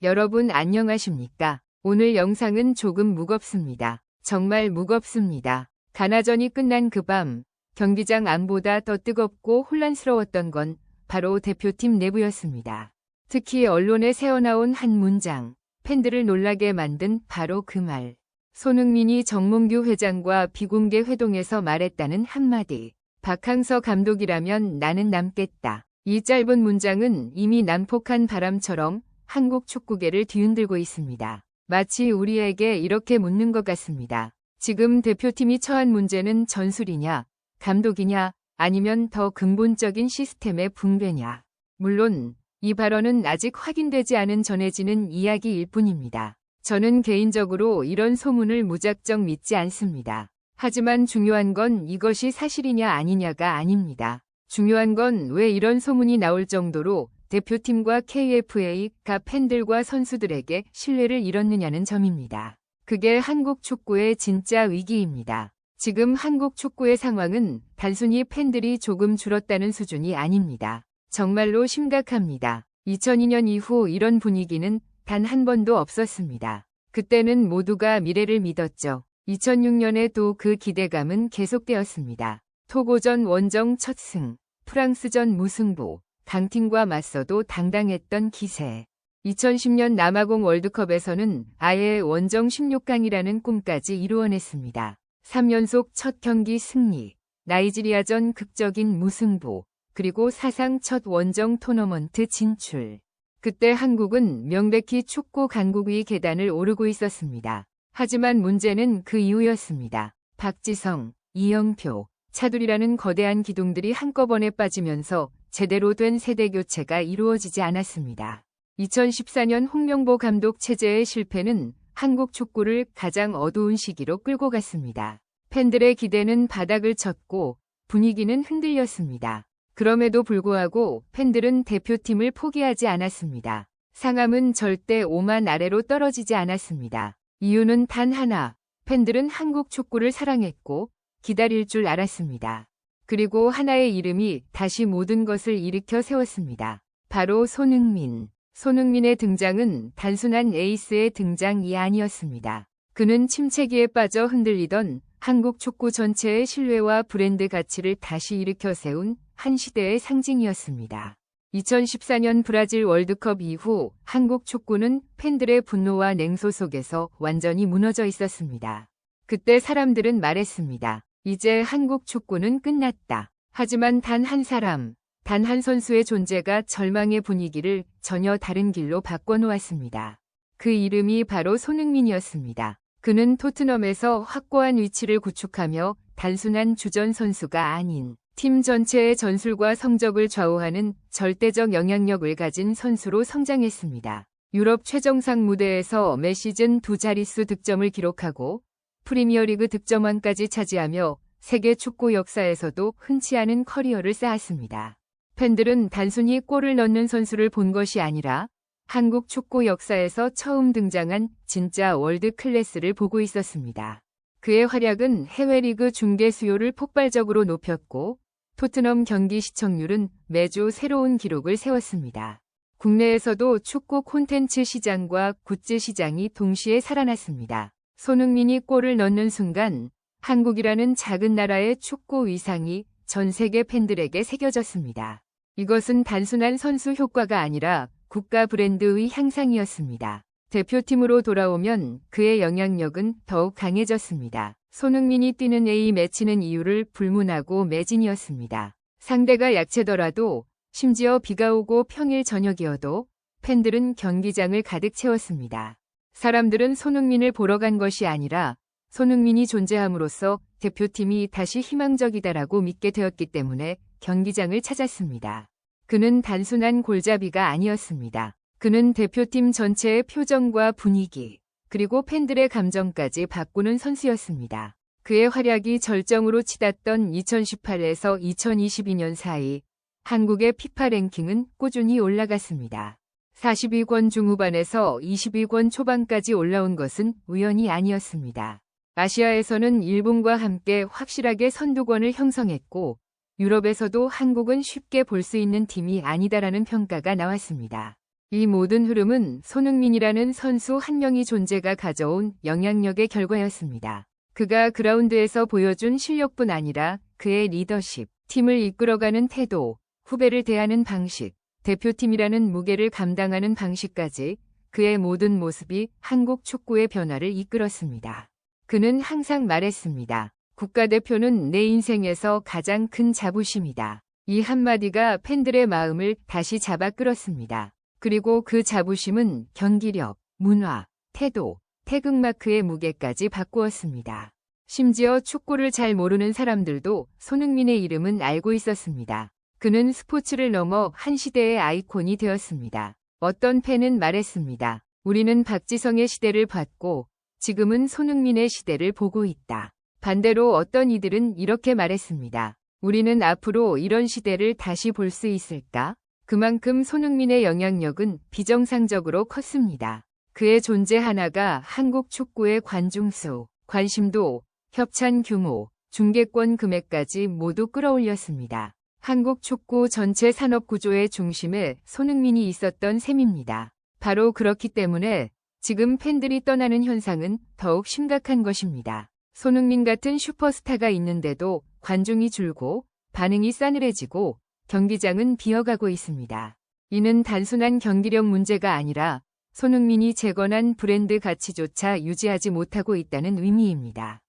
여러분 안녕하십니까? 오늘 영상은 조금 무겁습니다. 정말 무겁습니다. 가나전이 끝난 그 밤, 경기장 안보다 더 뜨겁고 혼란스러웠던 건 바로 대표팀 내부였습니다. 특히 언론에 새어나온 한 문장, 팬들을 놀라게 만든 바로 그 말. 손흥민이 정몽규 회장과 비공개 회동에서 말했다는 한마디. 박항서 감독이라면 나는 남겠다. 이 짧은 문장은 이미 난폭한 바람처럼 한국 축구계를 뒤흔들고 있습니다. 마치 우리에게 이렇게 묻는 것 같습니다. 지금 대표팀이 처한 문제는 전술이냐, 감독이냐, 아니면 더 근본적인 시스템의 붕괴냐. 물론 이 발언은 아직 확인되지 않은 전해지는 이야기일 뿐입니다. 저는 개인적으로 이런 소문을 무작정 믿지 않습니다. 하지만 중요한 건 이것이 사실이냐 아니냐가 아닙니다. 중요한 건 왜 이런 소문이 나올 정도로 대표팀과 KFA가 팬들과 선수들에게 신뢰를 잃었느냐는 점입니다. 그게 한국 축구의 진짜 위기입니다. 지금 한국 축구의 상황은 단순히 팬들이 조금 줄었다는 수준이 아닙니다. 정말로 심각합니다. 2002년 이후 이런 분위기는 단 한 번도 없었습니다. 그때는 모두가 미래를 믿었죠. 2006년에도 그 기대감은 계속되었습니다. 토고전 원정 첫 승, 프랑스전 무승부, 강팀과 맞서도 당당했던 기세. 2010년 남아공 월드컵에서는 아예 원정 16강이라는 꿈까지 이루어냈습니다. 3연속 첫 경기 승리, 나이지리아전 극적인 무승부, 그리고 사상 첫 원정 토너먼트 진출. 그때 한국은 명백히 축구 강국의 계단을 오르고 있었습니다. 하지만 문제는 그 이후였습니다. 박지성, 이영표, 차두리라는 거대한 기둥들이 한꺼번에 빠지면서 제대로 된 세대 교체가 이루어지지 않았습니다. 2014년 홍명보 감독 체제의 실패는 한국 축구를 가장 어두운 시기로 끌고 갔습니다. 팬들의 기대는 바닥을 쳤고 분위기는 흔들렸습니다. 그럼에도 불구하고 팬들은 대표팀을 포기하지 않았습니다. 상암은 절대 5만 아래로 떨어지지 않았습니다. 이유는 단 하나, 팬들은 한국 축구를 사랑했고 기다릴 줄 알았습니다. 그리고 하나의 이름이 다시 모든 것을 일으켜 세웠습니다. 바로 손흥민. 손흥민의 등장은 단순한 에이스의 등장이 아니었습니다. 그는 침체기에 빠져 흔들리던 한국 축구 전체의 신뢰와 브랜드 가치를 다시 일으켜 세운 한 시대의 상징이었습니다. 2014년 브라질 월드컵 이후 한국 축구는 팬들의 분노와 냉소 속에서 완전히 무너져 있었습니다. 그때 사람들은 말했습니다. 이제 한국 축구는 끝났다. 하지만 단 한 사람, 단 한 선수의 존재가 절망의 분위기를 전혀 다른 길로 바꿔놓았습니다. 그 이름이 바로 손흥민이었습니다. 그는 토트넘에서 확고한 위치를 구축하며 단순한 주전 선수가 아닌 팀 전체의 전술과 성적을 좌우하는 절대적 영향력을 가진 선수로 성장했습니다. 유럽 최정상 무대에서 매 시즌 2자릿수 득점을 기록하고 프리미어리그 득점왕까지 차지하며 세계 축구 역사에서도 흔치 않은 커리어를 쌓았습니다. 팬들은 단순히 골을 넣는 선수를 본 것이 아니라 한국 축구 역사에서 처음 등장한 진짜 월드 클래스를 보고 있었습니다. 그의 활약은 해외 리그 중계 수요를 폭발적으로 높였고 토트넘 경기 시청률은 매주 새로운 기록을 세웠습니다. 국내에서도 축구 콘텐츠 시장과 굿즈 시장이 동시에 살아났습니다. 손흥민이 골을 넣는 순간 한국이라는 작은 나라의 축구 위상이 전 세계 팬들에게 새겨졌습니다. 이것은 단순한 선수 효과가 아니라 국가 브랜드의 향상이었습니다. 대표팀으로 돌아오면 그의 영향력은 더욱 강해졌습니다. 손흥민이 뛰는 A매치는 이유를 불문하고 매진이었습니다. 상대가 약체더라도 심지어 비가 오고 평일 저녁이어도 팬들은 경기장을 가득 채웠습니다. 사람들은 손흥민을 보러 간 것이 아니라 손흥민이 존재함으로써 대표팀이 다시 희망적이다라고 믿게 되었기 때문에 경기장을 찾았습니다. 그는 단순한 골잡이가 아니었습니다. 그는 대표팀 전체의 표정과 분위기, 그리고 팬들의 감정까지 바꾸는 선수였습니다. 그의 활약이 절정으로 치닫던 2018에서 2022년 사이 한국의 피파 랭킹은 꾸준히 올라갔습니다. 42권 중후반에서 22권 초반까지 올라온 것은 우연이 아니었습니다. 아시아에서는 일본과 함께 확실하게 선두권을 형성했고 유럽에서도 한국은 쉽게 볼 수 있는 팀이 아니다라는 평가가 나왔습니다. 이 모든 흐름은 손흥민이라는 선수 한 명의 존재가 가져온 영향력의 결과였습니다. 그가 그라운드에서 보여준 실력뿐 아니라 그의 리더십, 팀을 이끌어가는 태도, 후배를 대하는 방식, 대표팀이라는 무게를 감당하는 방식까지 그의 모든 모습이 한국 축구의 변화를 이끌었습니다. 그는 항상 말했습니다. 국가대표는 내 인생에서 가장 큰 자부심이다. 이 한마디가 팬들의 마음을 다시 잡아 끌었습니다. 그리고 그 자부심은 경기력, 문화, 태도, 태극마크의 무게까지 바꾸었습니다. 심지어 축구를 잘 모르는 사람들도 손흥민의 이름은 알고 있었습니다. 그는 스포츠를 넘어 한 시대의 아이콘이 되었습니다. 어떤 팬은 말했습니다. 우리는 박지성의 시대를 봤고 지금은 손흥민의 시대를 보고 있다. 반대로 어떤 이들은 이렇게 말했습니다. 우리는 앞으로 이런 시대를 다시 볼 수 있을까? 그만큼 손흥민의 영향력은 비정상적으로 컸습니다. 그의 존재 하나가 한국 축구의 관중수, 관심도, 협찬 규모, 중계권 금액까지 모두 끌어올렸습니다. 한국 축구 전체 산업 구조의 중심에 손흥민이 있었던 셈입니다. 바로 그렇기 때문에 지금 팬들이 떠나는 현상은 더욱 심각한 것입니다. 손흥민 같은 슈퍼스타가 있는데도 관중이 줄고 반응이 싸늘해지고 경기장은 비어가고 있습니다. 이는 단순한 경기력 문제가 아니라 손흥민이 재건한 브랜드 가치조차 유지하지 못하고 있다는 의미입니다.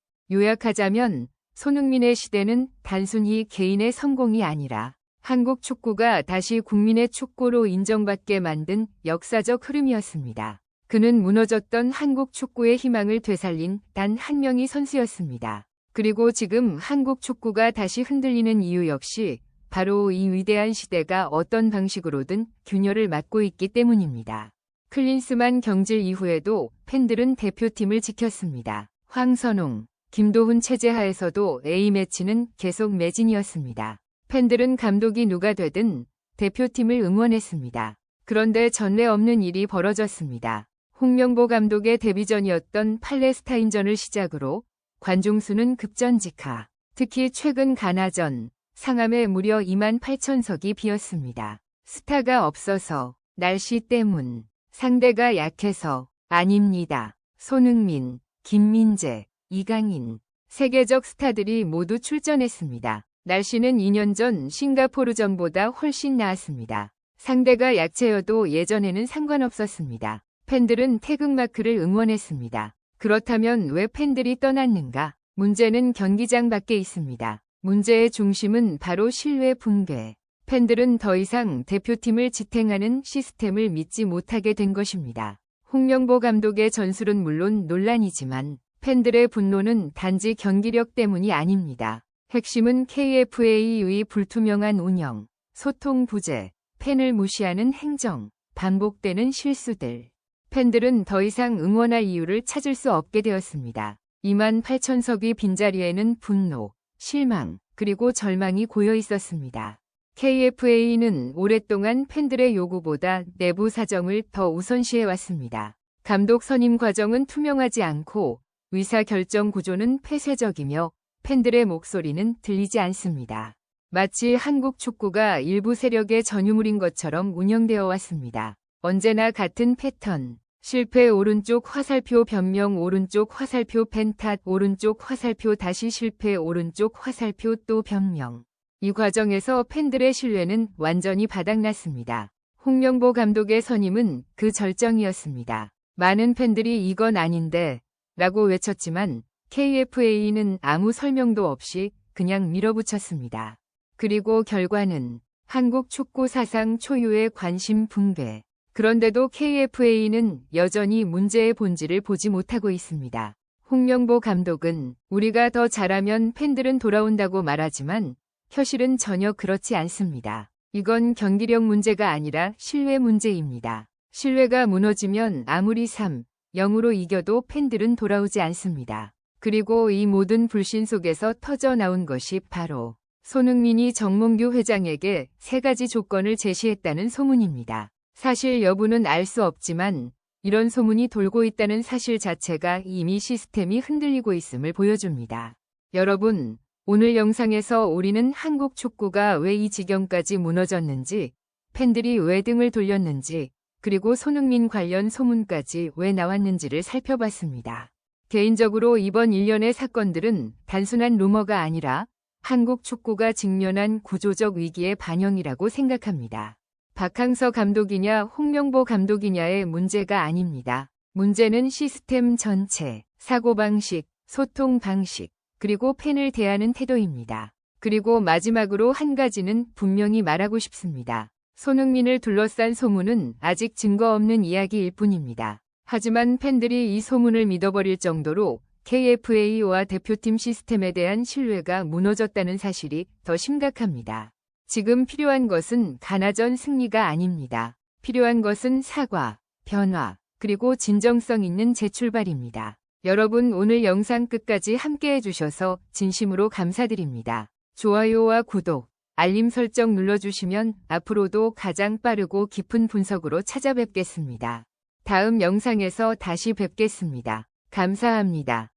요약하자면 손흥민의 시대는 단순히 개인의 성공이 아니라 한국 축구가 다시 국민의 축구로 인정받게 만든 역사적 흐름이었습니다. 그는 무너졌던 한국 축구의 희망을 되살린 단 한 명의 선수였습니다. 그리고 지금 한국 축구가 다시 흔들리는 이유 역시 바로 이 위대한 시대가 어떤 방식으로든 균열을 맞고 있기 때문입니다. 클린스만 경질 이후에도 팬들은 대표팀을 지켰습니다. 황선홍, 김도훈 체제 하에서도 A매치는 계속 매진이었습니다. 팬들은 감독이 누가 되든 대표팀을 응원했습니다. 그런데 전례 없는 일이 벌어졌습니다. 홍명보 감독의 데뷔전이었던 팔레스타인전을 시작으로 관중수는 급전직하. 특히 최근 가나전, 상암에 무려 28,000석이 비었습니다. 스타가 없어서, 날씨 때문, 상대가 약해서, 아닙니다. 손흥민, 김민재, 이강인, 세계적 스타들이 모두 출전했습니다. 날씨는 2년 전 싱가포르전보다 훨씬 나았습니다. 상대가 약체여도 예전에는 상관없었습니다. 팬들은 태극마크를 응원했습니다. 그렇다면 왜 팬들이 떠났는가? 문제는 경기장 밖에 있습니다. 문제의 중심은 바로 신뢰 붕괴. 팬들은 더 이상 대표팀을 지탱하는 시스템을 믿지 못하게 된 것입니다. 홍명보 감독의 전술은 물론 논란이지만 팬들의 분노는 단지 경기력 때문이 아닙니다. 핵심은 KFA의 불투명한 운영, 소통 부재, 팬을 무시하는 행정, 반복되는 실수들. 팬들은 더 이상 응원할 이유를 찾을 수 없게 되었습니다. 28,000석의 빈자리에는 분노, 실망, 그리고 절망이 고여 있었습니다. KFA는 오랫동안 팬들의 요구보다 내부 사정을 더 우선시해 왔습니다. 감독 선임 과정은 투명하지 않고 의사결정 구조는 폐쇄적이며 팬들의 목소리는 들리지 않습니다. 마치 한국 축구가 일부 세력의 전유물인 것처럼 운영되어 왔습니다. 언제나 같은 패턴. 실패 오른쪽 화살표 변명 오른쪽 화살표 펜탓 오른쪽 화살표 다시 실패 오른쪽 화살표 또 변명. 이 과정에서 팬들의 신뢰는 완전히 바닥났습니다. 홍명보 감독의 선임은 그 절정이었습니다. 많은 팬들이 이건 아닌데 라고 외쳤지만 KFA는 아무 설명도 없이 그냥 밀어붙였습니다. 그리고 결과는 한국 축구 사상 초유의 관심 붕괴. 그런데도 KFA는 여전히 문제의 본질을 보지 못하고 있습니다. 홍명보 감독은 우리가 더 잘하면 팬들은 돌아온다고 말하지만 현실은 전혀 그렇지 않습니다. 이건 경기력 문제가 아니라 신뢰 문제입니다. 신뢰가 무너지면 아무리 3-0으로 이겨도 팬들은 돌아오지 않습니다. 그리고 이 모든 불신 속에서 터져 나온 것이 바로 손흥민이 정몽규 회장에게 3가지 조건을 제시했다는 소문입니다. 사실 여부는 알 수 없지만 이런 소문이 돌고 있다는 사실 자체가 이미 시스템이 흔들리고 있음을 보여줍니다. 여러분, 오늘 영상에서 우리는 한국 축구가 왜 이 지경까지 무너졌는지, 팬들이 왜 등을 돌렸는지, 그리고 손흥민 관련 소문까지 왜 나왔는지를 살펴봤습니다. 개인적으로 이번 일련의 사건들은 단순한 루머가 아니라 한국 축구가 직면한 구조적 위기의 반영이라고 생각합니다. 박항서 감독이냐 홍명보 감독이냐의 문제가 아닙니다. 문제는 시스템 전체, 사고방식, 소통 방식, 그리고 팬을 대하는 태도입니다. 그리고 마지막으로 한 가지는 분명히 말하고 싶습니다. 손흥민을 둘러싼 소문은 아직 증거 없는 이야기일 뿐입니다. 하지만 팬들이 이 소문을 믿어버릴 정도로 KFA와 대표팀 시스템에 대한 신뢰가 무너졌다는 사실이 더 심각합니다. 지금 필요한 것은 가나전 승리가 아닙니다. 필요한 것은 사과, 변화, 그리고 진정성 있는 재출발입니다. 여러분 오늘 영상 끝까지 함께 해주셔서 진심으로 감사드립니다. 좋아요와 구독, 알림 설정 눌러주시면 앞으로도 가장 빠르고 깊은 분석으로 찾아뵙겠습니다. 다음 영상에서 다시 뵙겠습니다. 감사합니다.